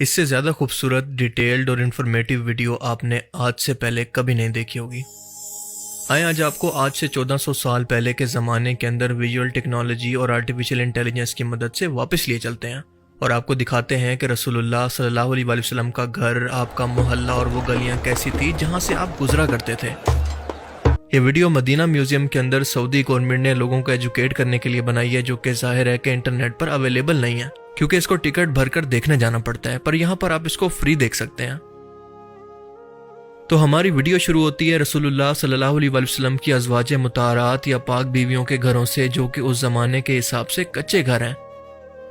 اس سے زیادہ خوبصورت، ڈیٹیلڈ اور انفارمیٹیو ویڈیو آپ نے آج سے پہلے کبھی نہیں دیکھی ہوگی۔ آئیں آج آپ کو آج سے 1400 سال پہلے کے زمانے کے اندر ویژول ٹیکنالوجی اور آرٹیفیشل انٹیلیجنس کی مدد سے واپس لیے چلتے ہیں اور آپ کو دکھاتے ہیں کہ رسول اللہ صلی اللہ علیہ وسلم کا گھر، آپ کا محلہ اور وہ گلیاں کیسی تھی جہاں سے آپ گزرا کرتے تھے۔ یہ ویڈیو مدینہ میوزیم کے اندر سعودی گورنمنٹ نے لوگوں کو ایجوکیٹ کرنے کے لیے بنائی ہے، جو کہ ظاہر ہے کہ انٹرنیٹ پر اویلیبل نہیں ہے کیونکہ اس کو ٹکٹ بھر کر دیکھنے جانا پڑتا ہے، پر یہاں پر آپ اس کو فری دیکھ سکتے ہیں۔ تو ہماری ویڈیو شروع ہوتی ہے رسول اللہ صلی اللہ علیہ وسلم کی ازواج مطہرات یا پاک بیویوں کے گھروں سے، جو کہ اس زمانے کے حساب سے کچے گھر ہیں۔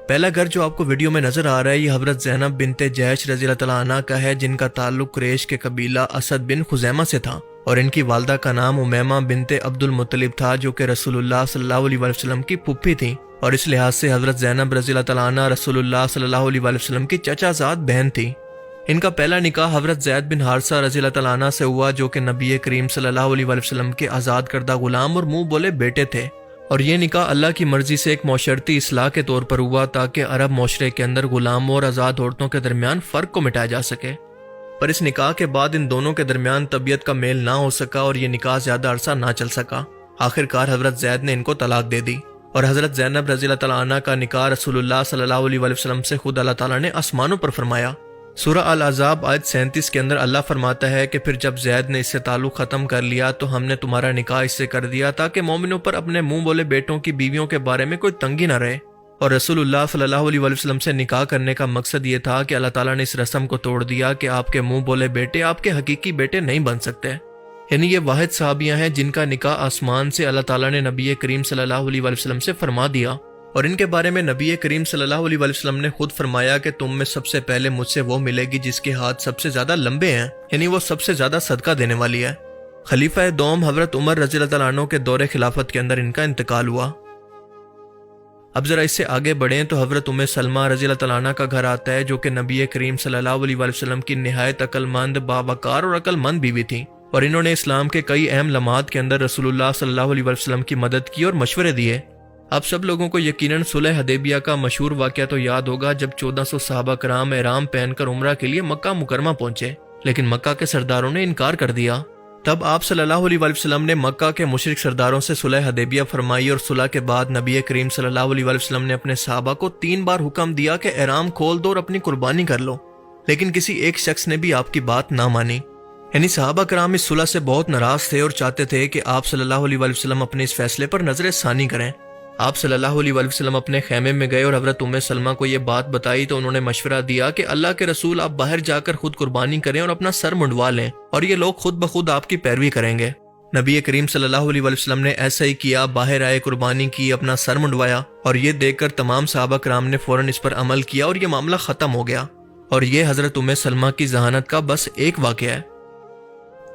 پہلا گھر جو آپ کو ویڈیو میں نظر آ رہا ہے یہ حضرت زینب بنت جیش رضی اللہ تعالیٰ عنہ کا ہے، جن کا تعلق قریش کے قبیلہ اسد بن خزیمہ سے تھا، اور ان کی والدہ کا نام امیمہ بنت عبد المطلب تھا، جو کہ رسول اللہ صلی اللہ علیہ وسلم کی پھپھی تھی، اور اس لحاظ سے حضرت زینب رضی اللہ تعالیٰ عنہ رسول اللہ صلی اللہ علیہ وسلم کی چچا زاد بہن تھی۔ ان کا پہلا نکاح حضرت زید بن حارثہ رضی اللہ تعالیٰ عنہ سے ہوا، جو کہ نبی کریم صلی اللہ علیہ وسلم کے آزاد کردہ غلام اور منہ بولے بیٹے تھے، اور یہ نکاح اللہ کی مرضی سے ایک معاشرتی اصلاح کے طور پر ہوا تاکہ عرب معاشرے کے اندر غلاموں اور آزاد عورتوں کے درمیان فرق کو مٹایا جا سکے۔ پر اس نکاح کے بعد ان دونوں کے درمیان طبیعت کا میل نہ ہو سکا اور یہ نکاح زیادہ عرصہ نہ چل سکا۔ آخر کار حضرت زید نے ان کو طلاق دے دی، اور حضرت زینب رضی اللہ تعالیٰ عنہ کا نکاح رسول اللہ صلی اللہ علیہ وسلم سے خود اللہ تعالیٰ نے آسمانوں پر فرمایا۔ سورہ الاحزاب آیت 37 کے اندر اللہ فرماتا ہے کہ پھر جب زید نے اس سے تعلق ختم کر لیا تو ہم نے تمہارا نکاح اس سے کر دیا تاکہ مومنوں پر اپنے منہ بولے بیٹوں کی بیویوں کے بارے میں کوئی تنگی نہ رہے۔ اور رسول اللہ صلی اللہ علیہ وسلم سے نکاح کرنے کا مقصد یہ تھا کہ اللہ تعالیٰ نے اس رسم کو توڑ دیا کہ آپ کے منہ بولے بیٹے آپ کے حقیقی بیٹے نہیں بن سکتے، یعنی یہ واحد صحابیاں ہیں جن کا نکاح آسمان سے اللہ تعالیٰ نے نبی کریم صلی اللہ علیہ وسلم سے فرما دیا، اور ان کے بارے میں نبی کریم صلی اللہ علیہ وسلم نے خود فرمایا کہ تم میں سب سے پہلے مجھ سے وہ ملے گی جس کے ہاتھ سب سے زیادہ لمبے ہیں، یعنی وہ سب سے زیادہ صدقہ دینے والی ہے۔ خلیفہ دوم حضرت عمر رضی اللہ تعالیٰ عنہ کے دور خلافت کے اندر ان کا انتقال ہوا۔ اب ذرا اس سے آگے بڑھیں تو حضرت ام سلمہ رضی اللہ تعالیٰ عنہ کا گھر آتا ہے، جو کہ نبی کریم صلی اللہ علیہ وسلم کی نہایت عقل مند، باوقار اور عقل مند بیوی تھی، اور انہوں نے اسلام کے کئی اہم لمحات کے اندر رسول اللہ صلی اللہ علیہ وسلم کی مدد کی اور مشورے دیے۔ آپ سب لوگوں کو یقیناً صلح حدیبیہ کا مشہور واقعہ تو یاد ہوگا، جب 1400 صحابہ کرام احرام پہن کر عمرہ کے لیے مکہ مکرمہ پہنچے، لیکن مکہ کے سرداروں نے انکار کر دیا۔ تب آپ صلی اللہ علیہ وسلم نے مکہ کے مشرک سرداروں سے صلح حدیبیہ فرمائی، اور صلح کے بعد نبی کریم صلی اللہ علیہ وسلم نے اپنے صحابہ کو 3 بار حکم دیا کہ احرام کھول دو اور اپنی قربانی کر لو، لیکن کسی ایک شخص نے بھی آپ کی بات نہ مانی۔ یعنی صحابہ کرام اس صلح سے بہت ناراض تھے اور چاہتے تھے کہ آپ صلی اللہ علیہ وسلم اپنے اس فیصلے پر نظر ثانی کریں۔ آپ صلی اللہ علیہ وسلم اپنے خیمے میں گئے اور حضرت ام سلمہ کو یہ بات بتائی تو انہوں نے مشورہ دیا کہ اللہ کے رسول آپ باہر جا کر خود قربانی کریں اور اپنا سر منڈوا لیں، اور یہ لوگ خود بخود آپ کی پیروی کریں گے۔ نبی کریم صلی اللہ علیہ وسلم نے ایسا ہی کیا، باہر آئے، قربانی کی، اپنا سر منڈوایا، اور یہ دیکھ کر تمام صحابہ کرام نے فوراً اس پر عمل کیا اور یہ معاملہ ختم ہو گیا۔ اور یہ حضرت ام سلمہ کی ذہانت کا بس ایک واقعہ ہے۔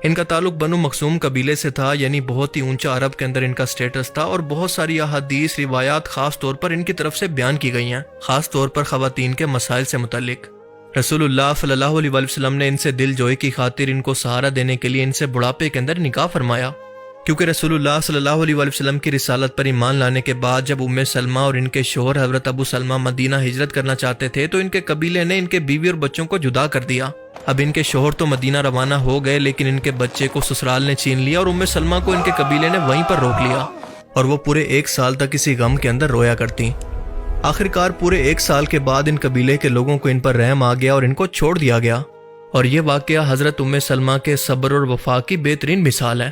ان کا تعلق بنو مخزوم قبیلے سے تھا، یعنی بہت ہی اونچا عرب کے اندر ان کا سٹیٹس تھا، اور بہت ساری احادیث روایات خاص طور پر ان کی طرف سے بیان کی گئی ہیں، خاص طور پر خواتین کے مسائل سے متعلق۔ رسول اللہ صلی اللہ علیہ وسلم نے ان سے دل جوئی کی خاطر ان کو سہارا دینے کے لیے ان سے بڑھاپے کے اندر نکاح فرمایا، کیونکہ رسول اللہ صلی اللہ علیہ وسلم کی رسالت پر ایمان لانے کے بعد جب ام سلمہ اور ان کے شوہر حضرت ابو سلمہ مدینہ ہجرت کرنا چاہتے تھے تو ان کے قبیلے نے ان کے بیوی اور بچوں کو جدا کر دیا۔ اب ان کے شوہر تو مدینہ روانہ ہو گئے، لیکن ان کے بچے کو سسرال نے چھین لیا، اور ام سلمہ کو ان کے قبیلے نے وہیں پر روک لیا، اور وہ پورے 1 سال تک اسی غم کے اندر رویا کرتی۔ آخر کار پورے 1 سال کے بعد ان قبیلے کے لوگوں کو ان پر رحم آ گیا اور ان کو چھوڑ دیا گیا، اور یہ واقعہ حضرت ام سلمہ کے صبر اور وفا کی بہترین مثال ہے۔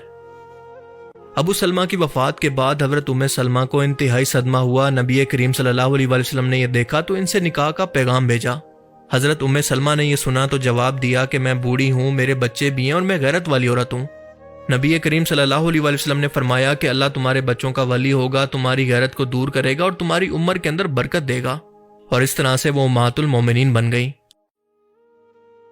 ابو سلمہ کی وفات کے بعد حضرت ام سلمہ کو انتہائی صدمہ ہوا۔ نبی کریم صلی اللہ علیہ وسلم نے یہ دیکھا تو ان سے نکاح کا پیغام بھیجا۔ حضرت ام سلمہ نے یہ سنا تو جواب دیا کہ میں بوڑھی ہوں، میرے بچے بھی ہیں اور میں غیرت والی عورت ہوں۔ نبی کریم صلی اللہ علیہ وسلم نے فرمایا کہ اللہ تمہارے بچوں کا ولی ہوگا، تمہاری غیرت کو دور کرے گا اور تمہاری عمر کے اندر برکت دے گا، اور اس طرح سے وہ امہات المومنین بن گئی۔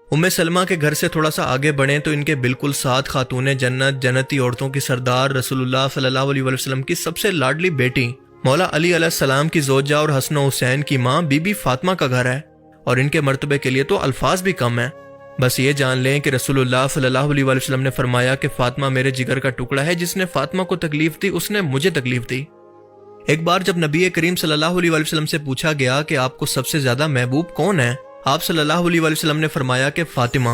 ام سلمہ کے گھر سے تھوڑا سا آگے بڑھیں تو ان کے بالکل ساتھ خاتون جنت، جنتی عورتوں کی سردار، رسول اللہ صلی اللہ علیہ وسلم کی سب سے لاڈلی بیٹی مولا علی علیہ السلام کی زوجہ اور حسن و حسین کی ماں بی بی فاطمہ کا گھر ہے، اور ان کے مرتبے کے لیے تو الفاظ بھی کم ہیں۔ بس یہ جان لیں کہ رسول اللہ صلی اللہ علیہ وسلم نے فرمایا کہ فاطمہ میرے جگر کا ٹکڑا ہے، جس نے فاطمہ کو تکلیف دی اس نے مجھے تکلیف دی۔ ایک بار جب نبی کریم صلی اللہ علیہ وسلم سے پوچھا گیا کہ آپ کو سب سے زیادہ محبوب کون ہے، آپ صلی اللہ علیہ وسلم نے فرمایا کہ فاطمہ،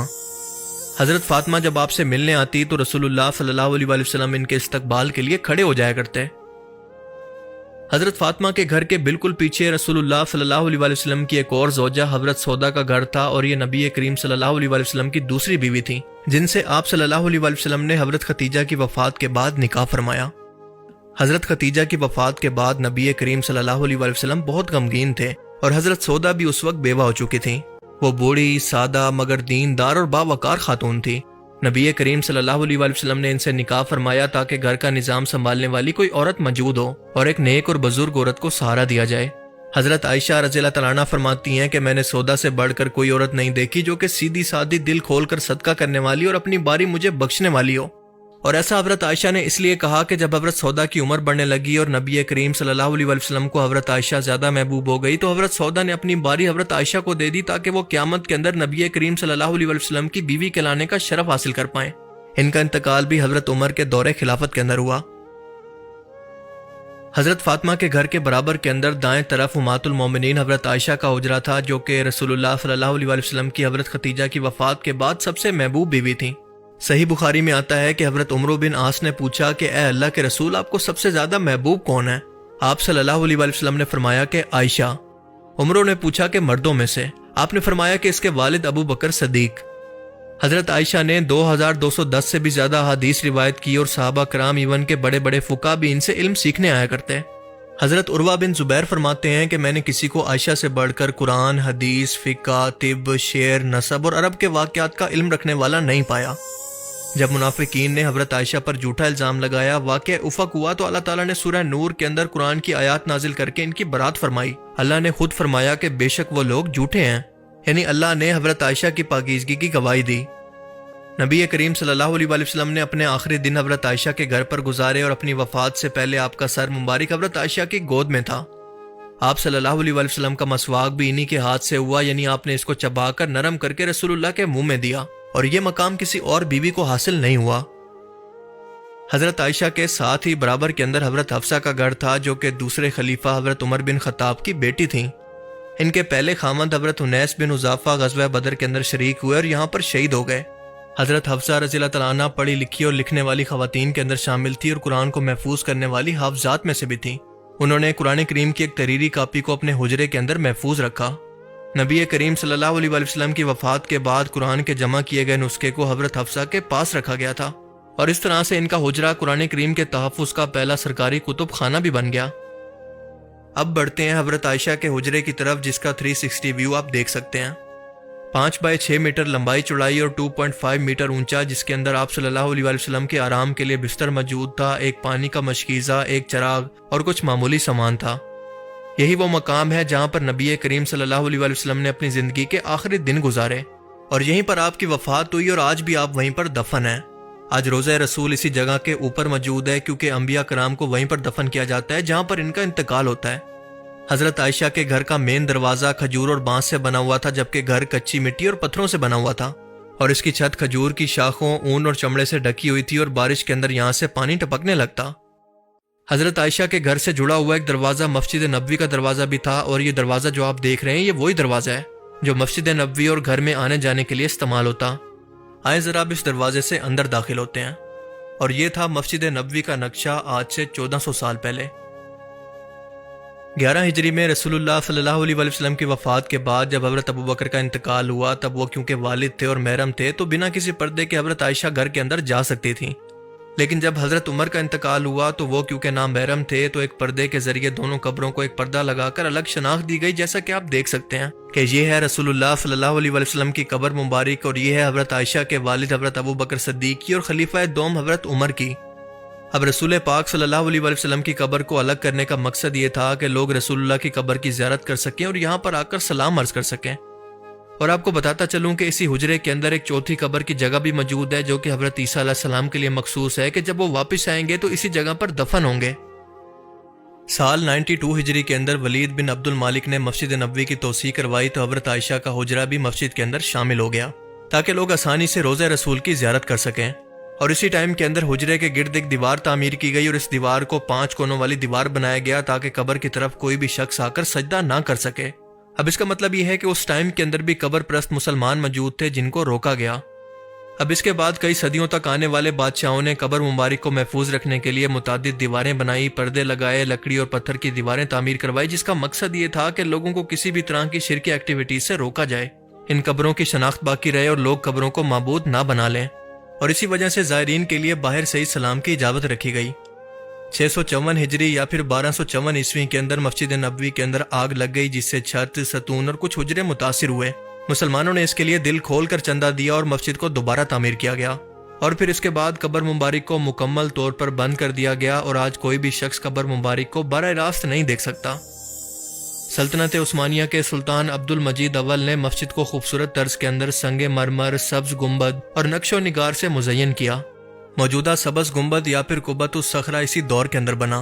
حضرت فاطمہ جب آپ سے ملنے آتی تو رسول اللہ صلی اللہ علیہ وسلم ان کے استقبال کے لیے کھڑے ہو جایا کرتے۔ حضرت فاطمہ کے گھر کے بالکل پیچھے رسول اللہ صلی اللہ علیہ وسلم کی ایک اور زوجہ حضرت سودا کا گھر تھا، اور یہ نبی کریم صلی اللہ علیہ وسلم کی دوسری بیوی تھی جن سے آپ صلی اللہ علیہ وسلم نے حضرت ختیجہ کی وفات کے بعد نکاح فرمایا۔ حضرت ختیجہ کی وفات کے بعد نبی کریم صلی اللہ علیہ وسلم بہت غمگین تھے، اور حضرت سودا بھی اس وقت بیوہ ہو چکی تھیں۔ وہ بوڑھی، سادہ مگر دیندار اور باوقار خاتون تھی۔ نبی کریم صلی اللہ علیہ وسلم نے ان سے نکاح فرمایا تاکہ گھر کا نظام سنبھالنے والی کوئی عورت موجود ہو اور ایک نیک اور بزرگ عورت کو سہارا دیا جائے۔ حضرت عائشہ رضی اللہ تعالیٰ عنہا فرماتی ہیں کہ میں نے سودا سے بڑھ کر کوئی عورت نہیں دیکھی جو کہ سیدھی سادی، دل کھول کر صدقہ کرنے والی اور اپنی باری مجھے بخشنے والی ہو۔ اور ایسا حضرت عائشہ نے اس لیے کہا کہ جب حضرت سودا کی عمر بڑھنے لگی اور نبی کریم صلی اللہ علیہ وسلم کو حضرت عائشہ زیادہ محبوب ہو گئی تو حضرت سودا نے اپنی باری حضرت عائشہ کو دے دی تاکہ وہ قیامت کے اندر نبی کریم صلی اللہ علیہ وسلم کی بیوی کہلانے کا شرف حاصل کر پائیں۔ ان کا انتقال بھی حضرت عمر کے دور خلافت کے اندر ہوا۔ حضرت فاطمہ کے گھر کے برابر کے اندر دائیں طرف امہات المومنین حضرت عائشہ کا حجرہ تھا، جو کہ رسول اللہ صلی اللہ علیہ وسلم کی حضرت ختیجہ کی وفات کے بعد سب سے محبوب بیوی تھی۔ صحیح بخاری میں آتا ہے کہ حضرت عمرو بن عاص نے پوچھا کہ اے اللہ کے رسول، آپ کو سب سے زیادہ محبوب کون ہے؟ آپ صلی اللہ علیہ وسلم نے فرمایا کہ عائشہ۔ عمرو نے پوچھا کہ مردوں میں سے؟ آپ نے فرمایا کہ اس کے والد ابو بکر صدیق۔ حضرت عائشہ نے 2210 سے بھی زیادہ احادیث روایت کی، اور صحابہ کرام ایون کے بڑے بڑے فقہ بھی ان سے علم سیکھنے آیا کرتے۔ حضرت عروہ بن زبیر فرماتے ہیں کہ میں نے کسی کو عائشہ سے بڑھ کر قرآن، حدیث، فقہ، طب، شعر، نسب اور عرب کے واقعات کا علم رکھنے والا نہیں پایا۔ جب منافقین نے حضرت عائشہ پر جھوٹا الزام لگایا، واقعہ افق ہوا تو اللہ تعالیٰ نے سورہ نور کے اندر قرآن کی آیات نازل کر کے ان کی برات فرمائی۔ اللہ نے خود فرمایا کہ بے شک وہ لوگ جھوٹے ہیں، یعنی اللہ نے حضرت عائشہ کی پاکیزگی کی گواہی دی۔ نبی کریم صلی اللہ علیہ وسلم نے اپنے آخری دن حضرت عائشہ کے گھر پر گزارے، اور اپنی وفات سے پہلے آپ کا سر مبارک حضرت عائشہ کی گود میں تھا۔ آپ صلی اللہ علیہ وسلم کا مسواک بھی انہی کے ہاتھ سے ہوا، یعنی آپ نے اس کو چبا کر نرم کر کے رسول اللہ کے منہ میں دیا، اور یہ مقام کسی اور بیوی کو حاصل نہیں ہوا۔ حضرت عائشہ کے ساتھ ہی برابر کے اندر حضرت حفصہ کا گھر تھا، جو کہ دوسرے خلیفہ حضرت عمر بن خطاب کی بیٹی تھیں۔ ان کے پہلے خامند حضرت انیس بن حذافہ غزوہ بدر کے اندر شریک ہوئے اور یہاں پر شہید ہو گئے۔ حضرت حفصہ رضی اللہ تعالیٰ عنہ پڑھی لکھی اور لکھنے والی خواتین کے اندر شامل تھی، اور قرآن کو محفوظ کرنے والی حافظات میں سے بھی تھیں۔ انہوں نے قرآن کریم کی ایک تحریری کاپی کو اپنے حجرے کے اندر محفوظ رکھا۔ نبی کریم صلی اللہ علیہ وسلم کی وفات کے بعد قرآن کے جمع کیے گئے نسخے کو حضرت حفصہ کے پاس رکھا گیا تھا، اور اس طرح سے ان کا حجرہ قرآن کریم کے تحفظ کا پہلا سرکاری کتب خانہ بھی بن گیا۔ اب بڑھتے ہیں حضرت عائشہ کے حجرے کی طرف، جس کا 360 ویو آپ دیکھ سکتے ہیں۔ 5 بائی 6 میٹر لمبائی چوڑائی اور 2.5 میٹر اونچا، جس کے اندر آپ صلی اللہ علیہ وسلم کے آرام کے لیے بستر موجود تھا، ایک پانی کا مشکیزہ، ایک چراغ اور کچھ معمولی سامان تھا۔ یہی وہ مقام ہے جہاں پر نبی کریم صلی اللہ علیہ وسلم نے اپنی زندگی کے آخری دن گزارے، اور یہیں پر آپ کی وفات ہوئی، اور آج بھی آپ وہیں پر دفن ہیں۔ آج روضہ رسول اسی جگہ کے اوپر موجود ہے، کیونکہ انبیاء کرام کو وہیں پر دفن کیا جاتا ہے جہاں پر ان کا انتقال ہوتا ہے۔ حضرت عائشہ کے گھر کا مین دروازہ کھجور اور بانس سے بنا ہوا تھا، جبکہ گھر کچی مٹی اور پتھروں سے بنا ہوا تھا، اور اس کی چھت کھجور کی شاخوں، اون اور چمڑے سے ڈھکی ہوئی تھی، اور بارش کے اندر یہاں سے پانی ٹپکنے لگتا۔ حضرت عائشہ کے گھر سے جڑا ہوا ایک دروازہ مسجد نبوی کا دروازہ بھی تھا، اور یہ دروازہ جو آپ دیکھ رہے ہیں یہ وہی دروازہ ہے جو مسجد نبوی اور گھر میں آنے جانے کے لیے استعمال ہوتا۔ آئیں ذرا اب اس دروازے سے اندر داخل ہوتے ہیں، اور یہ تھا مسجد نبوی کا نقشہ آج سے 1400 سال پہلے۔ 11 ہجری میں رسول اللہ صلی اللہ علیہ وسلم کی وفات کے بعد جب حضرت ابو بکر کا انتقال ہوا، تب وہ کیونکہ والد تھے اور محرم تھے تو بنا کسی پردے کے حضرت عائشہ گھر کے اندر جا سکتی تھیں، لیکن جب حضرت عمر کا انتقال ہوا تو وہ کیونکہ نامحرم تھے تو ایک پردے کے ذریعے دونوں قبروں کو ایک پردہ لگا کر الگ شناخت دی گئی، جیسا کہ آپ دیکھ سکتے ہیں کہ یہ ہے رسول اللہ صلی اللہ علیہ وسلم کی قبر مبارک، اور یہ ہے حضرت عائشہ کے والد حضرت ابو بکر صدیق کی اور خلیفہ دوم حضرت عمر کی۔ اب رسول پاک صلی اللہ علیہ وسلم کی قبر کو الگ کرنے کا مقصد یہ تھا کہ لوگ رسول اللہ کی قبر کی زیارت کر سکیں اور یہاں پر آ کر سلام عرض کر سکیں۔ اور آپ کو بتاتا چلوں کہ اسی حجرے کے اندر ایک چوتھی قبر کی جگہ بھی موجود ہے، جو کہ حضرت عیسیٰ علیہ السلام کے لیے مخصوص ہے کہ جب وہ واپس آئیں گے تو اسی جگہ پر دفن ہوں گے۔ سال 92 ہجری کے اندر ولید بن عبد المالک نے مسجد نبوی کی توسیع کروائی تو حضرت عائشہ کا حجرہ بھی مسجد کے اندر شامل ہو گیا تاکہ لوگ آسانی سے روضہ رسول کی زیارت کر سکیں۔ اور اسی ٹائم کے اندر حجرے کے گرد ایک دیوار تعمیر کی گئی اور اس دیوار کو 5 کونوں والی دیوار بنایا گیا تاکہ قبر کی طرف کوئی بھی شخص آ کر سجدہ نہ کر سکے۔ اب اس کا مطلب یہ ہے کہ اس ٹائم کے اندر بھی قبر پرست مسلمان موجود تھے جن کو روکا گیا۔ اب اس کے بعد کئی صدیوں تک آنے والے بادشاہوں نے قبر مبارک کو محفوظ رکھنے کے لیے متعدد دیواریں بنائی، پردے لگائے، لکڑی اور پتھر کی دیواریں تعمیر کروائی، جس کا مقصد یہ تھا کہ لوگوں کو کسی بھی طرح کی شرکی ایکٹیویٹیز سے روکا جائے، ان قبروں کی شناخت باقی رہے اور لوگ قبروں کو معبود نہ بنا لیں، اور اسی وجہ سے زائرین کے لیے باہر سے ہی سلام کی اجازت رکھی گئی۔ 654 ہجری یا پھر 1254 عیسوی کے اندر مسجد نبوی کے اندر آگ لگ گئی، جس سے چھت، ستون اور کچھ حجرے متاثر ہوئے۔ مسلمانوں نے اس کے لیے دل کھول کر چندہ دیا اور مسجد کو دوبارہ تعمیر کیا گیا، اور پھر اس کے بعد قبر مبارک کو مکمل طور پر بند کر دیا گیا، اور آج کوئی بھی شخص قبر مبارک کو براہ راست نہیں دیکھ سکتا۔ سلطنت عثمانیہ کے سلطان عبد المجید اول نے مسجد کو خوبصورت طرز کے اندر سنگ مرمر، سبز گنبد اور نقش و نگار سے مزین کیا۔ موجودہ سبز گنبد یا پھر قبۃ الصخرہ اسی دور کے اندر بنا،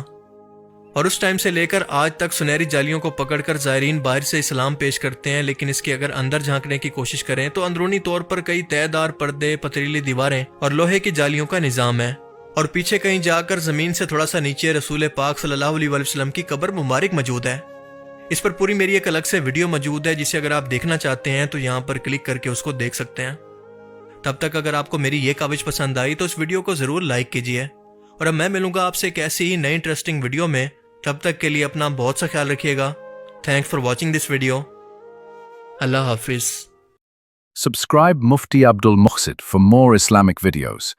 اور اس ٹائم سے لے کر آج تک سنہری جالیوں کو پکڑ کر زائرین باہر سے اسلام پیش کرتے ہیں، لیکن اس کے اگر اندر جھانکنے کی کوشش کریں تو اندرونی طور پر کئی تہہ دار پردے، پتریلی دیواریں اور لوہے کی جالیوں کا نظام ہے، اور پیچھے کہیں جا کر زمین سے تھوڑا سا نیچے رسول پاک صلی اللہ علیہ وسلم کی قبر مبارک موجود ہے۔ اس پر پوری میری ایک الگ سے ویڈیو موجود ہے، جسے اگر آپ دیکھنا چاہتے ہیں تو یہاں پر کلک کر کے اس کو دیکھ سکتے ہیں۔ تب تک اگر آپ کو میری یہ کاوش پسند آئی تو اس ویڈیو کو ضرور لائک کیجیے، اور اب میں ملوں گا آپ سے ایک ایسی ہی نئی انٹرسٹنگ ویڈیو میں۔ تب تک کے لیے اپنا بہت سا خیال رکھیے گا۔ Thanks for watching this video. Allah حافظ۔ Subscribe Mufti Abdul Muqsid for more Islamic videos.